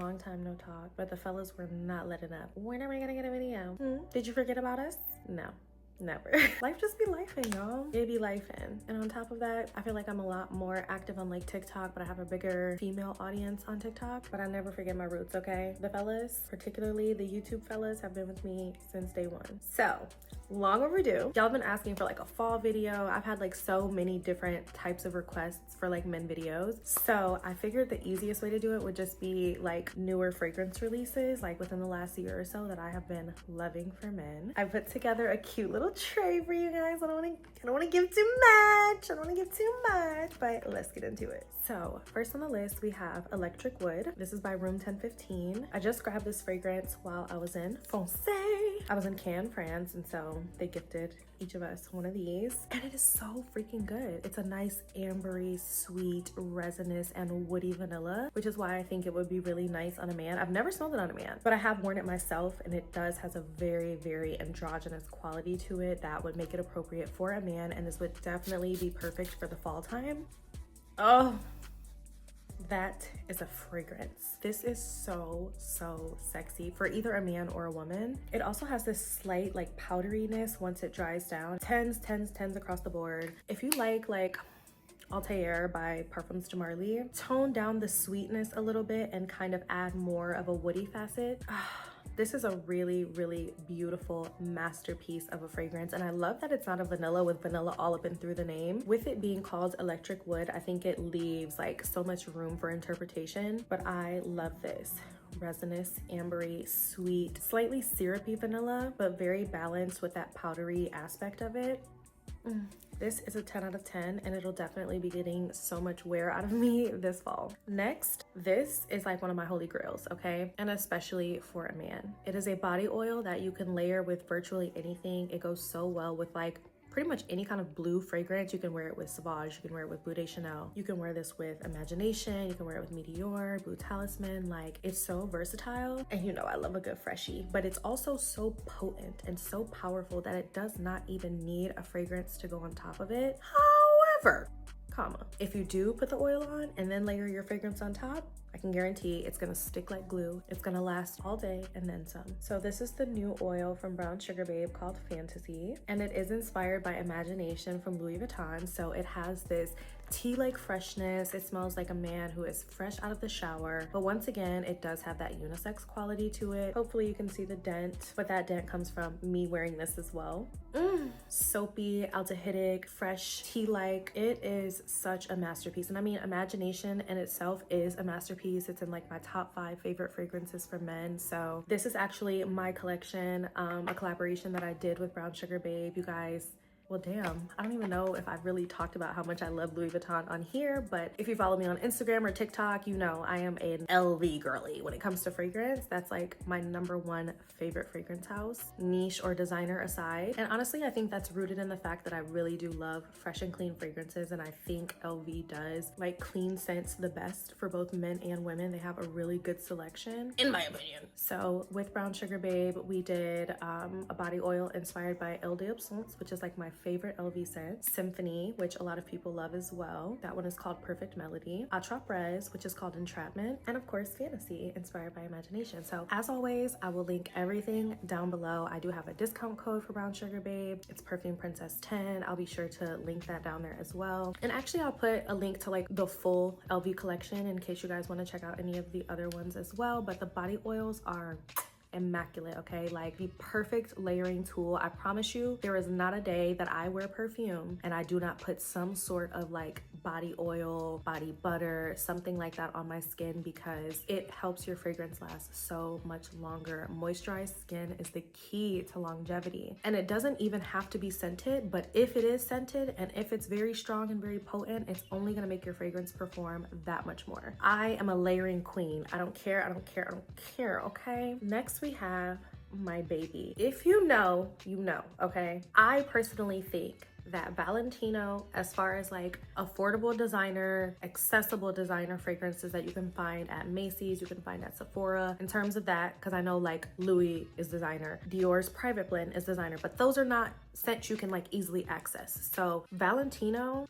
Long time no talk, but the fellas were not letting up. When are we gonna get a video? Did you forget about us? No. Never. Life just be lifing, y'all. It be lifing. And on top of that, I feel like I'm a lot more active on like TikTok, but I have a bigger female audience on TikTok. But I never forget my roots, okay? The fellas, particularly the YouTube fellas, have been with me since day one. So, long overdue. Y'all been asking for like a fall video. I've had like so many different types of requests for like men videos. So I figured the easiest way to do it would just be like newer fragrance releases, like within the last year or so that I have been loving for men. I put together a cute little tray for you guys. I don't want to give too much, but let's get into it. So first on the list, we have Electric Wood. This is by Room 1015. I just grabbed this fragrance while I was in Francais. I was in Cannes, France, and so they gifted each of us one of these, and it is so freaking good. It's a nice ambery, sweet, resinous, and woody vanilla, which is why I think it would be really nice on a man. I've never smelled it on a man, but I have worn it myself, and it has a very, very androgynous quality to it that would make it appropriate for a man, and this would definitely be perfect for the fall time. Oh, that is a fragrance. This is so sexy for either a man or a woman. It also has this slight like powderiness once it dries down. 10s across the board. If you like Altair by Parfums de Marly, tone down the sweetness a little bit and kind of add more of a woody facet. This is a really, really beautiful masterpiece of a fragrance, and I love that it's not a vanilla with vanilla all up and through the name. With it being called Electric Wood, I think it leaves like so much room for interpretation, but I love this. Resinous, ambery, sweet, slightly syrupy vanilla, but very balanced with that powdery aspect of it. This is a 10 out of 10, and it'll definitely be getting so much wear out of me this fall. Next, this is like one of my holy grails, okay? And especially for a man. It is a body oil that you can layer with virtually anything. It goes so well with like pretty much any kind of blue fragrance. You can wear it with Sauvage, you can wear it with Bleu de Chanel, you can wear this with Imagination, you can wear it with Meteor, Blue Talisman. Like, it's so versatile, and you know I love a good freshie, but it's also so potent and so powerful that it does not even need a fragrance to go on top of it. However, if you do put the oil on and then layer your fragrance on top, I can guarantee it's gonna stick like glue. It's gonna last all day and then some. So this is the new oil from Brown Sugar Babe called Fantasy, and it is inspired by Imagination from Louis Vuitton. So it has this tea-like freshness. It smells like a man who is fresh out of the shower, but once again, it does have that unisex quality to it. Hopefully you can see the dent, but that dent comes from me wearing this as well. Soapy, aldehydic, fresh, tea-like. It is such a masterpiece. And I mean, Imagination in itself is a masterpiece. It's in like my top 5 favorite fragrances for men. So this is actually my collection, a collaboration that I did with Brown Sugar Babe. You guys, well, damn, I don't even know if I've really talked about how much I love Louis Vuitton on here, but if you follow me on Instagram or TikTok, you know I am an LV girly. When it comes to fragrance, that's like my #1 favorite fragrance house, niche or designer aside. And honestly, I think that's rooted in the fact that I really do love fresh and clean fragrances, and I think LV does like clean scents the best for both men and women. They have a really good selection, in my opinion. So with Brown Sugar Babe, we did a body oil inspired by Eau d'Absence, which is like my favorite LV scent. Symphony, which a lot of people love as well. That one is called Perfect Melody. Attrape Reves, which is called Entrapment. And of course, Fantasy, inspired by Imagination. So as always, I will link everything down below. I do have a discount code for Brown Sugar Babe. It's Perfume Princess 10. I'll be sure to link that down there as well. And actually, I'll put a link to like the full LV collection in case you guys want to check out any of the other ones as well. But the body oils are immaculate, okay? Like the perfect layering tool. I promise you, there is not a day that I wear perfume and I do not put some sort of like body oil, body butter, something like that on my skin, because it helps your fragrance last so much longer. Moisturized skin is the key to longevity. And it doesn't even have to be scented, but if it is scented and if it's very strong and very potent, it's only gonna make your fragrance perform that much more. I am a layering queen. I don't care, okay? Next we have my baby. If you know, you know, okay? I personally think that Valentino, as far as like affordable designer, accessible designer fragrances that you can find at Macy's, you can find at Sephora, in terms of that, because I know like Louis is designer, Dior's Private Blend is designer, but those are not scents you can like easily access. So Valentino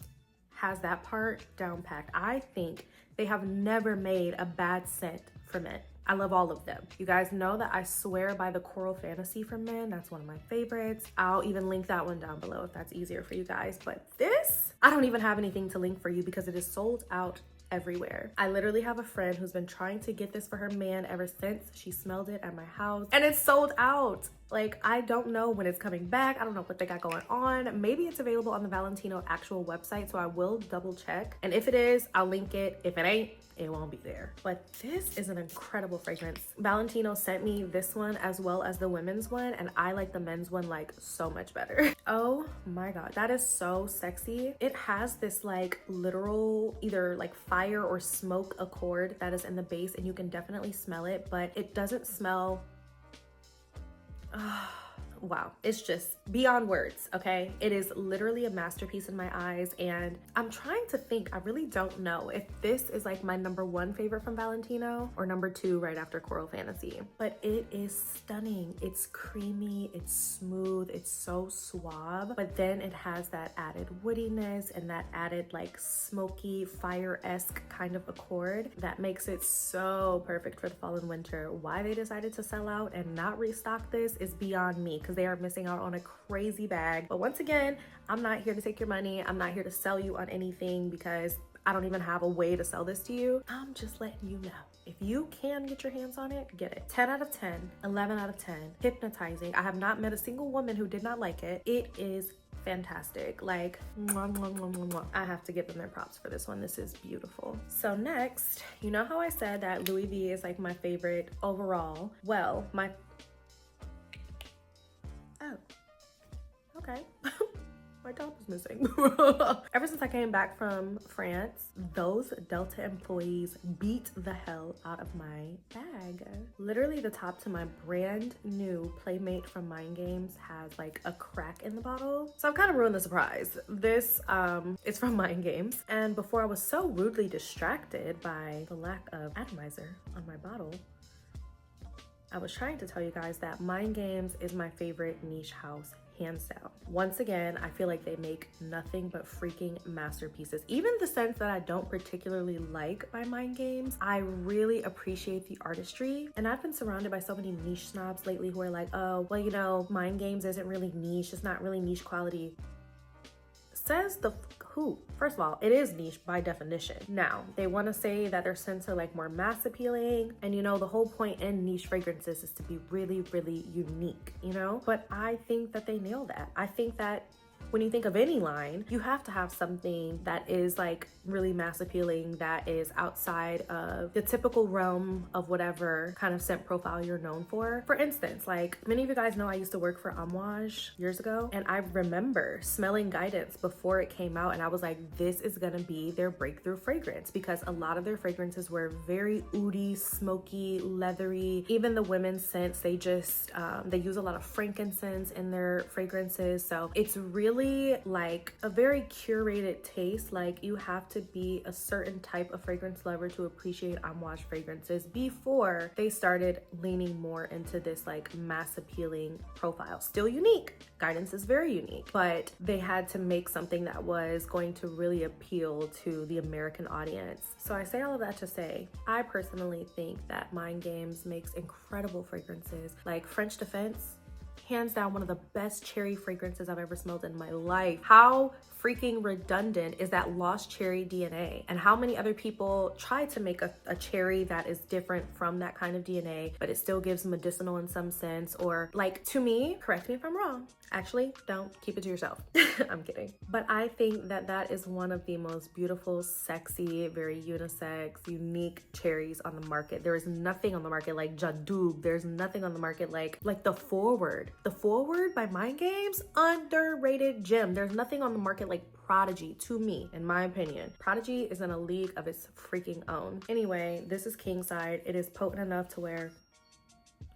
has that part down packed. I think they have never made a bad scent for men. I love all of them. You guys know that I swear by the Coral Fantasy from Men. That's one of my favorites. I'll even link that one down below if that's easier for you guys. But this, I don't even have anything to link for you because it is sold out everywhere. I literally have a friend who's been trying to get this for her man ever since she smelled it at my house, and it's sold out. Like, I don't know when it's coming back. I don't know what they got going on. Maybe it's available on the Valentino actual website, so I will double check. And if it is, I'll link it. If it ain't, it won't be there. But this is an incredible fragrance. Valentino sent me this one as well as the women's one, and I like the men's one like so much better. Oh my God, that is so sexy. It has this like literal either like fire or smoke accord that is in the base, and you can definitely smell it, but it doesn't smell wow, it's just beyond words, okay? It is literally a masterpiece in my eyes, and I'm trying to think, I really don't know if this is like my #1 favorite from Valentino or #2 right after Coral Fantasy, but it is stunning. It's creamy, it's smooth, it's so suave, but then it has that added woodiness and that added like smoky fire-esque kind of accord that makes it so perfect for the fall and winter. Why they decided to sell out and not restock this is beyond me, because they are missing out on a crazy bag. But once again, I'm not here to take your money. I'm not here to sell you on anything because I don't even have a way to sell this to you. I'm just letting you know. If you can get your hands on it, get it. 10 out of 10, 11 out of 10, hypnotizing. I have not met a single woman who did not like it. It is fantastic. Like, mwah, mwah, mwah, mwah, mwah. I have to give them their props for this one. This is beautiful. So next, you know how I said that Louis V is like my favorite overall? Well, oh, okay. My top is missing. Ever since I came back from France, those Delta employees beat the hell out of my bag. Literally the top to my brand new Playmate from Mind Games has like a crack in the bottle. So I've kind of ruined the surprise. This is from Mind Games. And before I was so rudely distracted by the lack of atomizer on my bottle, I was trying to tell you guys that Mind Games is my favorite niche house, hands down. Once again, I feel like they make nothing but freaking masterpieces. Even the scents that I don't particularly like by Mind Games, I really appreciate the artistry. And I've been surrounded by so many niche snobs lately who are like, oh, well, you know, Mind Games isn't really niche. It's not really niche quality. Says the who? First of all, it is niche by definition. Now, they want to say that their scents are like more mass appealing, and you know, the whole point in niche fragrances is to be really, really unique, you know? But I think that they nail that. I think that when you think of any line, you have to have something that is like really mass appealing, that is outside of the typical realm of whatever kind of scent profile you're known for. For instance, like many of you guys know I used to work for Amouage years ago, and I remember smelling Guidance before it came out, and I was like, this is gonna be their breakthrough fragrance, because a lot of their fragrances were very oody, smoky, leathery. Even the women's scents, they just they use a lot of frankincense in their fragrances, so it's really like a very curated taste. Like, you have to be a certain type of fragrance lover to appreciate Amouage fragrances before they started leaning more into this like mass appealing profile. Still unique. Guidance is very unique, but they had to make something that was going to really appeal to the American audience. So I say all of that to say, I personally think that Mind Games makes incredible fragrances. Like French Defense, hands down one of the best cherry fragrances I've ever smelled in my life. How freaking redundant is that lost cherry DNA? And how many other people try to make a cherry that is different from that kind of DNA, but it still gives medicinal in some sense? Or like, to me, correct me if I'm wrong, actually, don't, keep it to yourself. I'm kidding. But I think that that is one of the most beautiful, sexy, very unisex, unique cherries on the market. There is nothing on the market like Jadoub. There's nothing on the market like the Forward. The Forward by Mind Games, underrated gem. There's nothing on the market like Prodigy, to me, in my opinion. Prodigy is in a league of its freaking own. Anyway, this is King Side. It is potent enough to where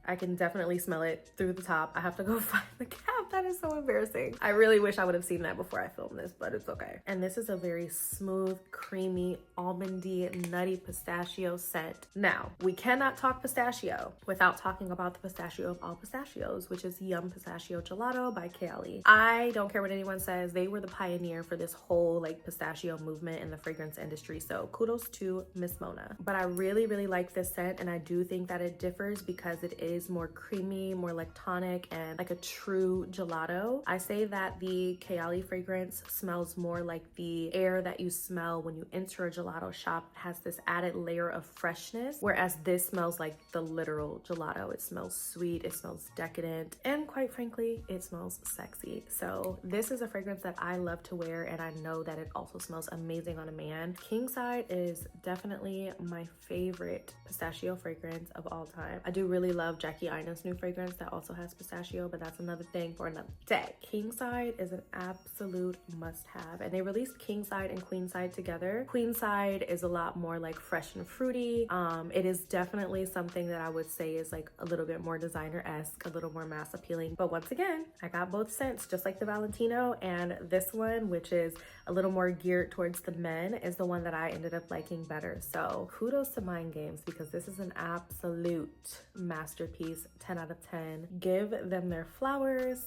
I can definitely smell it through the top. I have to go find the cap. That is so embarrassing. I really wish I would have seen that before I filmed this, but it's okay. And this is a very smooth, creamy, almondy, nutty pistachio scent. Now, we cannot talk pistachio without talking about the pistachio of all pistachios, which is Yum Pistachio Gelato by Kayali. I don't care what anyone says. They were the pioneer for this whole like pistachio movement in the fragrance industry. So kudos to Miss Mona. But I really, really like this scent, and I do think that it differs because it is more creamy, more like tonic, and like a true gelato. I say that the Kayali fragrance smells more like the air that you smell when you enter a gelato shop. It has this added layer of freshness, whereas this smells like the literal gelato. It smells sweet, it smells decadent, and quite frankly, it smells sexy. So this is a fragrance that I love to wear, and I know that it also smells amazing on a man. Kingside is definitely my favorite pistachio fragrance of all time. I do really love Jackie Aina's new fragrance that also has pistachio, but that's another thing for another day. Kingside is an absolute must-have, and they released Kingside and Queenside together. Queenside is a lot more like fresh and fruity. It is definitely something that I would say is like a little bit more designer-esque, a little more mass appealing. But once again, I got both scents, just like the Valentino, and this one, which is a little more geared towards the men, is the one that I ended up liking better. So kudos to Mind Games, because this is an absolute masterpiece. 10 out of 10. Give them their flowers.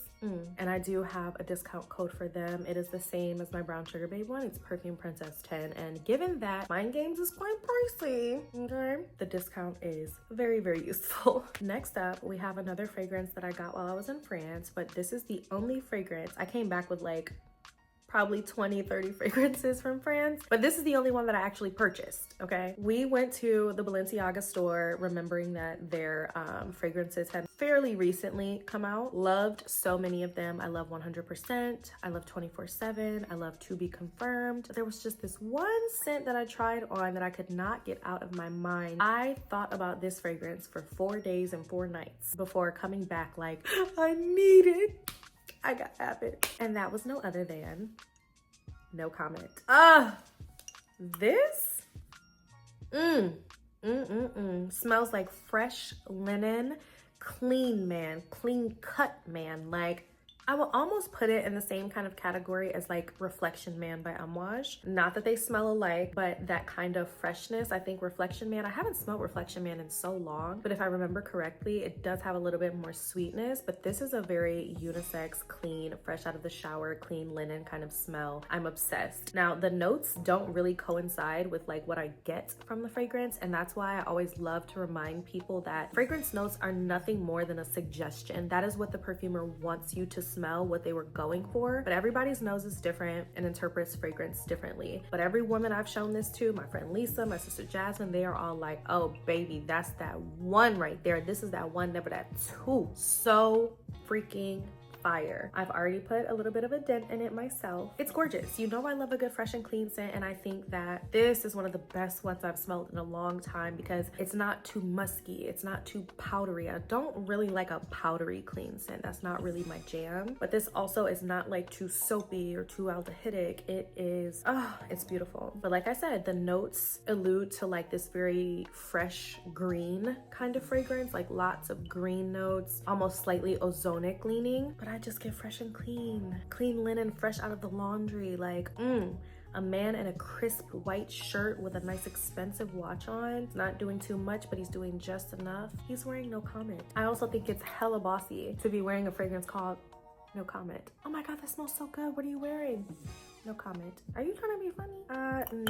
And I do have a discount code for them. It is the same as my Brown Sugar Babe one. It's Perfume Princess 10. And given that Mind Games is quite pricey, okay, the discount is very, very useful. Next up, we have another fragrance that I got while I was in France, but this is the only fragrance. I came back with like probably 20-30 fragrances from France, but this is the only one that I actually purchased. Okay, we went to the Balenciaga store remembering that their fragrances had fairly recently come out. Loved so many of them. I love 100%, I love 24/7, I love To Be Confirmed. There was just this one scent that I tried on that I could not get out of my mind. I thought about this fragrance for 4 days and 4 nights before coming back like, I need it, I gotta have it. And that was no other than No Comment. This smells like fresh linen, clean man, clean cut man. Like, I will almost put it in the same kind of category as like Reflection Man by Amouage. Not that they smell alike, but that kind of freshness. I think Reflection Man, I haven't smelled Reflection Man in so long, but if I remember correctly, it does have a little bit more sweetness, but this is a very unisex, clean, fresh out of the shower, clean linen kind of smell. I'm obsessed. Now, the notes don't really coincide with like what I get from the fragrance, and that's why I always love to remind people that fragrance notes are nothing more than a suggestion. That is what the perfumer wants you to smell, what they were going for, but everybody's nose is different and interprets fragrance differently. But every woman I've shown this to, my friend Lisa, my sister Jasmine, they are all like, oh baby, that's that one right there. This is that one, never that two. So freaking fire. I've already put a little bit of a dent in it myself. It's gorgeous. You know I love a good fresh and clean scent, and I think that this is one of the best ones I've smelled in a long time because it's not too musky, it's not too powdery. I don't really like a powdery clean scent. That's not really my jam. But this also is not like too soapy or too aldehydic. It is, it's beautiful. But like I said, the notes allude to like this very fresh green kind of fragrance, like lots of green notes, almost slightly ozonic leaning. But I just get fresh and clean. Clean linen, fresh out of the laundry. Like, a man in a crisp white shirt with a nice expensive watch on. He's not doing too much, but he's doing just enough. He's wearing No Comment. I also think it's hella bossy to be wearing a fragrance called No Comment. Oh my God, that smells so good. What are you wearing? No Comment. Are you trying to be funny?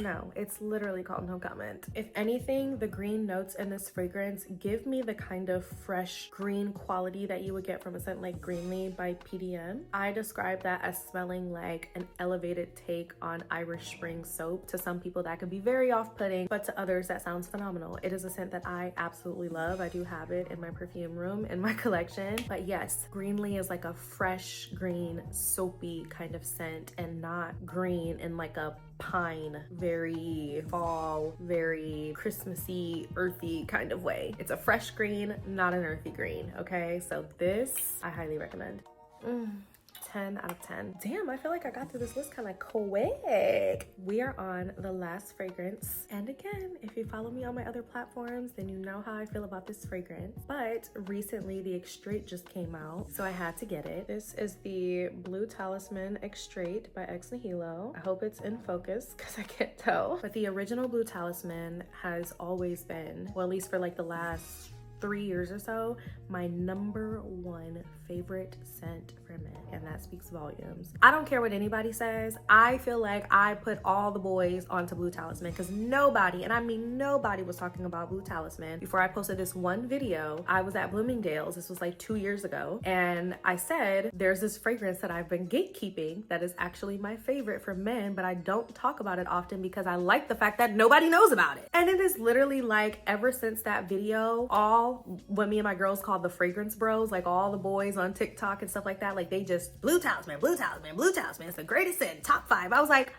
No, it's literally called No Comment. If anything, the green notes in this fragrance give me the kind of fresh green quality that you would get from a scent like Greenly by PDM. I describe that as smelling like an elevated take on Irish Spring soap. To some people that could be very off-putting, but to others that sounds phenomenal. It is a scent that I absolutely love. I do have it in my perfume room in my collection. But yes, Greenly is like a fresh green soapy kind of scent, and not green in like a pine, very fall, very Christmassy, earthy kind of way. It's a fresh green, not an earthy green, okay? So this, I highly recommend. 10 10 out of 10. Damn, I feel like I got through this list kind of quick. We are on the last fragrance. And again, if you follow me on my other platforms, then you know how I feel about this fragrance. But recently the Extrait just came out, so I had to get it. This is the Blue Talisman Extrait by Nihilo. I hope it's in focus because I can't tell. But the original Blue Talisman has always been, well, at least for like the last 3 years or so, my #1 favorite scent for men, and that speaks volumes. I don't care what anybody says. I feel like I put all the boys onto Blue Talisman because nobody, and I mean nobody, was talking about Blue Talisman before I posted this one video. I was at Bloomingdale's, this was like 2 years ago, and I said there's this fragrance that I've been gatekeeping that is actually my favorite for men, but I don't talk about it often because I like the fact that nobody knows about it. And it is literally like, ever since that video, all what me and my girls call the fragrance bros, like all the boys on TikTok and stuff like that, like they just Blue Talisman, Blue Talisman, Blue Talisman, it's the greatest scent, top 5. I was like,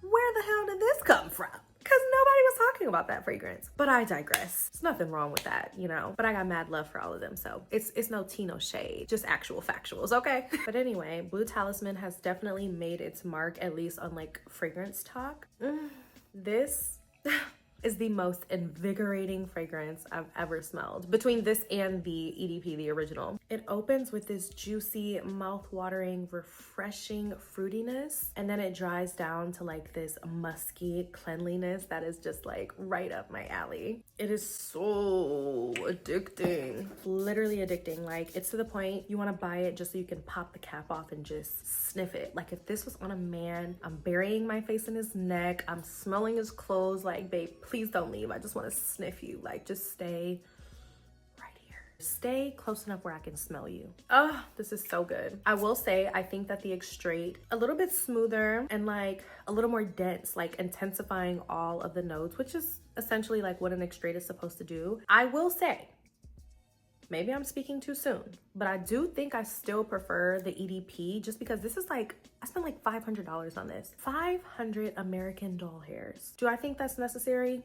where the hell did this come from? Because nobody was talking about that fragrance. But I digress. There's nothing wrong with that, you know, but I got mad love for all of them, so it's no tea, no shade, just actual factuals, okay? But anyway, Blue Talisman has definitely made its mark, at least on like fragrance talk. This is the most invigorating fragrance I've ever smelled, between this and the EDP, the original. It opens with this juicy, mouth-watering, refreshing fruitiness, and then it dries down to like this musky cleanliness that is just like right up my alley. It is so addicting, literally addicting. Like, it's to the point you want to buy it just so you can pop the cap off and just sniff it. Like, if this was on a man, I'm burying my face in his neck, I'm smelling his clothes, like, babe, please don't leave. I just want to sniff you. Like, just stay right here. Stay close enough where I can smell you. Oh, this is so good. I will say, I think that the Extrait, a little bit smoother and like a little more dense, like intensifying all of the notes, which is essentially like what an Extrait is supposed to do. I will say, maybe I'm speaking too soon, but I do think I still prefer the EDP just because this is like, I spent like $500 on this. 500 American doll hairs. Do I think that's necessary?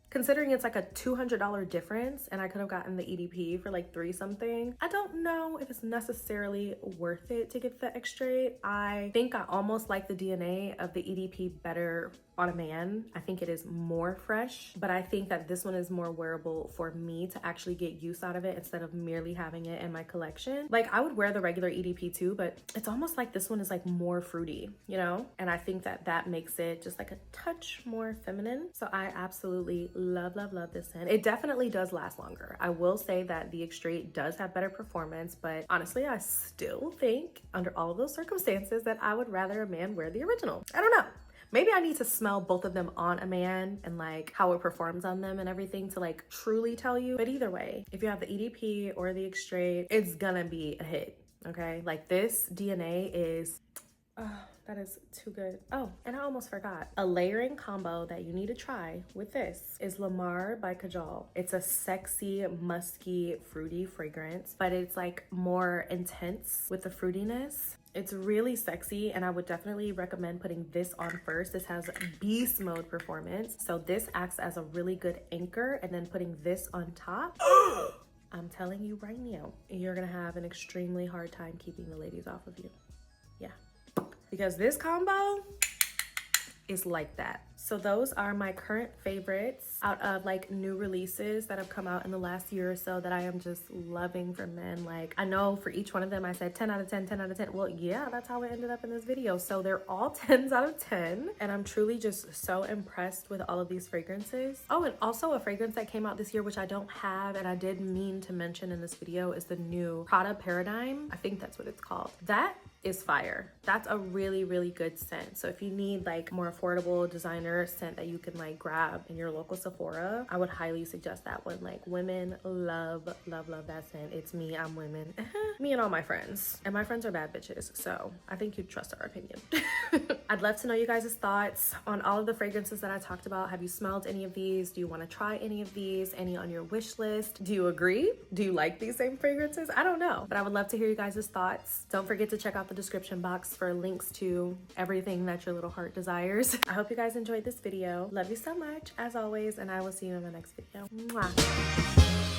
Considering it's like a $200 difference and I could have gotten the EDP for like 3 something, I don't know if it's necessarily worth it to get the Extrait. I think I almost like the DNA of the EDP better on a man. I think it is more fresh, but I think that this one is more wearable for me to actually get use out of it instead of merely having it in my collection. Like, I would wear the regular EDP too, but it's almost like this one is like more fruity, you know? And I think that that makes it just like a touch more feminine. So I absolutely love, love, love this scent. It definitely does last longer. I will say that the Extrait does have better performance, but honestly, I still think under all of those circumstances that I would rather a man wear the original. I don't know. Maybe I need to smell both of them on a man and like how it performs on them and everything to like truly tell you. But either way, if you have the EDP or the Extrait, it's gonna be a hit, okay? Like, this DNA is, oh, that is too good. Oh, and I almost forgot. A layering combo that you need to try with this is Lamar by Kajal. It's a sexy, musky, fruity fragrance, but it's like more intense with the fruitiness. It's really sexy, and I would definitely recommend putting this on first. This has beast mode performance, so this acts as a really good anchor, and then putting this on top, I'm telling you right now, you're gonna have an extremely hard time keeping the ladies off of you. Yeah, because this combo is like that. So those are my current favorites out of like new releases that have come out in the last year or so that I am just loving for men. Like, I know for each one of them I said 10 out of 10, 10 out of 10. Well, yeah, that's how it ended up in this video. So they're all 10s out of 10. And I'm truly just so impressed with all of these fragrances. Oh, and also a fragrance that came out this year, which I don't have and I did mean to mention in this video, is the new Prada Paradigm. I think that's what it's called. That is fire. That's a really, really good scent. So if you need like more affordable designer scent that you can like grab in your local Sephora, I would highly suggest that one. Like, women love, love, love that scent. It's me, I'm women. Me and all my friends. And my friends are bad bitches, so I think you'd trust our opinion. I'd love to know you guys' thoughts on all of the fragrances that I talked about. Have you smelled any of these? Do you want to try any of these? Any on your wish list? Do you agree? Do you like these same fragrances? I don't know, but I would love to hear you guys' thoughts. Don't forget to check out the description box for links to everything that your little heart desires. I hope you guys enjoyed this video. Love you so much, as always, and I will see you in the next video. Mwah.